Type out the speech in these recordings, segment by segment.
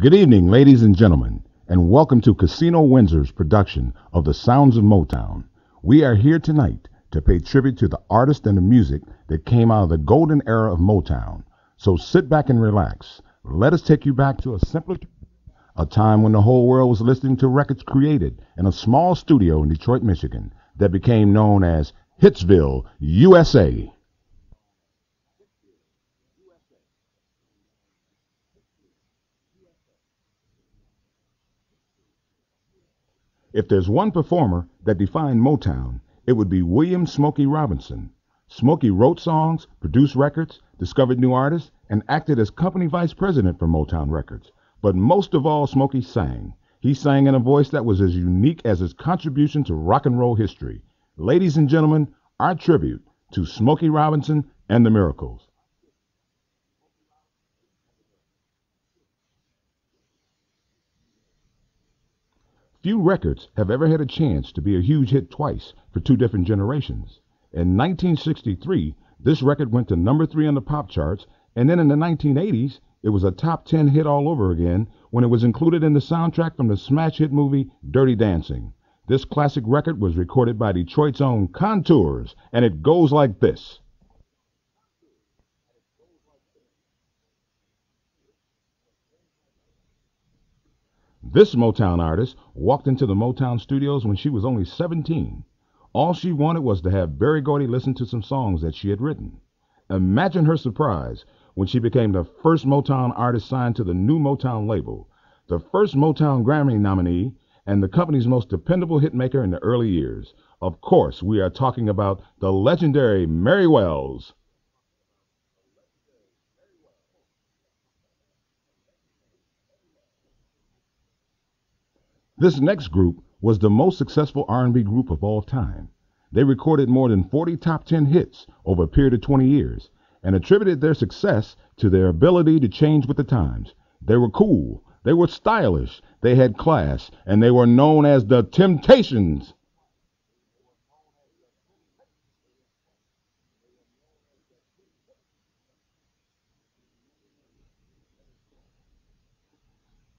Good evening, ladies and gentlemen, and welcome to Casino Windsor's production of The Sounds of Motown. We are here tonight to pay tribute to the artists and the music that came out of the golden era of Motown. So sit back and relax. Let us take you back to a time when the whole world was listening to records created in a small studio in Detroit, Michigan, that became known as Hitsville, USA. If there's one performer that defined Motown, it would be William "Smokey" Robinson. Smokey wrote songs, produced records, discovered new artists, and acted as company vice president for Motown Records. But most of all, Smokey sang. He sang in a voice that was as unique as his contribution to rock and roll history. Ladies and gentlemen, our tribute to Smokey Robinson and the Miracles. Few records have ever had a chance to be a huge hit twice for two different generations. In 1963, this record went to number 3 on the pop charts, and then in the 1980s, it was a top 10 hit all over again when it was included in the soundtrack from the smash hit movie Dirty Dancing. This classic record was recorded by Detroit's own Contours, and it goes like this. This Motown artist walked into the Motown studios when she was only 17. All she wanted was to have Berry Gordy listen to some songs that she had written. Imagine her surprise when she became the first Motown artist signed to the new Motown label, the first Motown Grammy nominee, and the company's most dependable hitmaker in the early years. Of course, we are talking about the legendary Mary Wells. This next group was the most successful R&B group of all time. They recorded more than 40 top 10 hits over a period of 20 years and attributed their success to their ability to change with the times. They were cool, they were stylish, they had class, and they were known as the Temptations.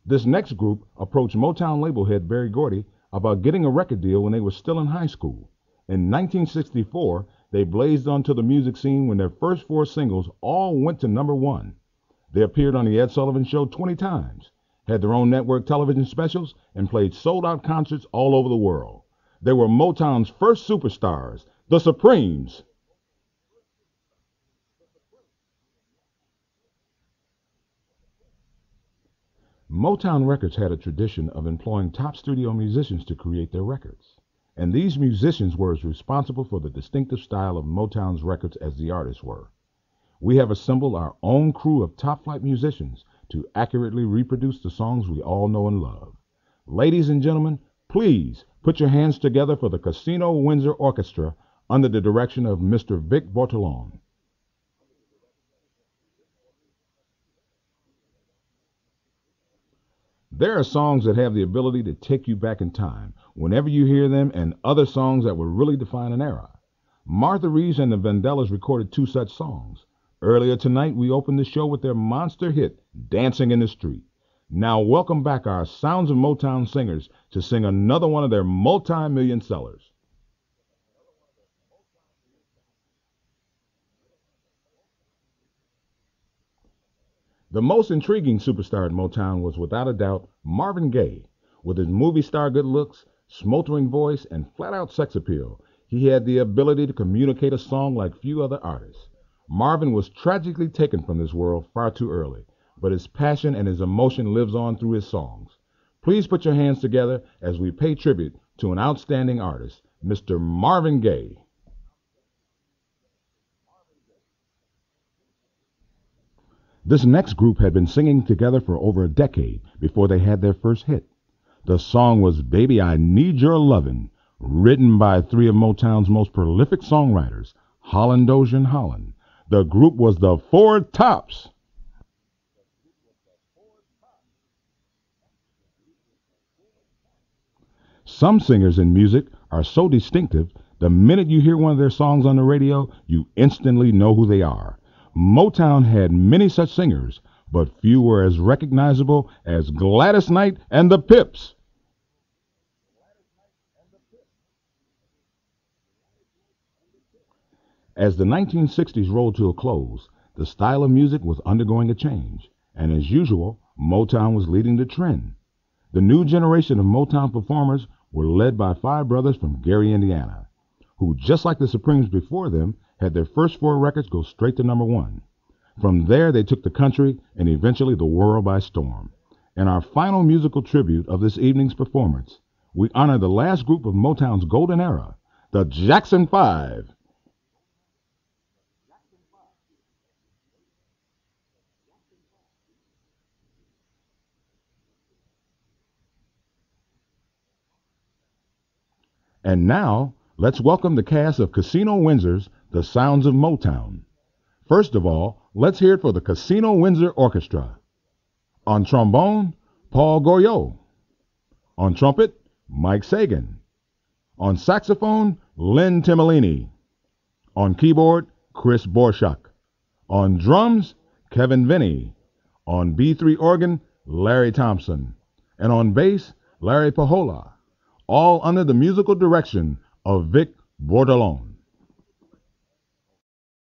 This next group approached Motown label head Berry Gordy about getting a record deal when they were still in high school. In 1964, they blazed onto the music scene when their first 4 singles all went to number 1. They appeared on The Ed Sullivan Show 20 times, had their own network television specials, and played sold-out concerts all over the world. They were Motown's first superstars, the Supremes. Motown Records had a tradition of employing top studio musicians to create their records, and these musicians were as responsible for the distinctive style of Motown's records as the artists were. We have assembled our own crew of top-flight musicians to accurately reproduce the songs we all know and love. Ladies and gentlemen, please put your hands together for the Casino Windsor Orchestra under the direction of Mr. Vic Bortolone. There are songs that have the ability to take you back in time whenever you hear them, and other songs that will really define an era. Martha Reeves and the Vandellas recorded 2 such songs. Earlier tonight, we opened the show with their monster hit, Dancing in the Street. Now welcome back our Sounds of Motown singers to sing another one of their multi-million sellers. The most intriguing superstar in Motown was without a doubt Marvin Gaye. With his movie star good looks, smoldering voice, and flat-out sex appeal, he had the ability to communicate a song like few other artists. Marvin was tragically taken from this world far too early, but his passion and his emotion lives on through his songs. Please put your hands together as we pay tribute to an outstanding artist, Mr. Marvin Gaye. This next group had been singing together for over a decade before they had their first hit. The song was Baby I Need Your Lovin', written by 3 of Motown's most prolific songwriters, Holland, Dozier, and Holland. The group was the Four Tops. Some singers in music are so distinctive, the minute you hear one of their songs on the radio, you instantly know who they are. Motown had many such singers, but few were as recognizable as Gladys Knight and the Pips. As the 1960s rolled to a close, the style of music was undergoing a change, and as usual, Motown was leading the trend. The new generation of Motown performers were led by five brothers from Gary, Indiana, who, just like the Supremes before them, had their first four records go straight to number one. From there, they took the country and eventually the world by storm. In our final musical tribute of this evening's performance, we honor the last group of Motown's golden era, the Jackson Five. And now, let's welcome the cast of Casino Windsor's The Sounds of Motown. First of all, let's hear it for the Casino Windsor Orchestra. On trombone, Paul Goriot. On trumpet, Mike Sagan. On saxophone, Lynn Timolini. On keyboard, Chris Borshak. On drums, Kevin Vinnie. On B3 organ, Larry Thompson. And on bass, Larry Pahola. All under the musical direction of Vic Bordelon.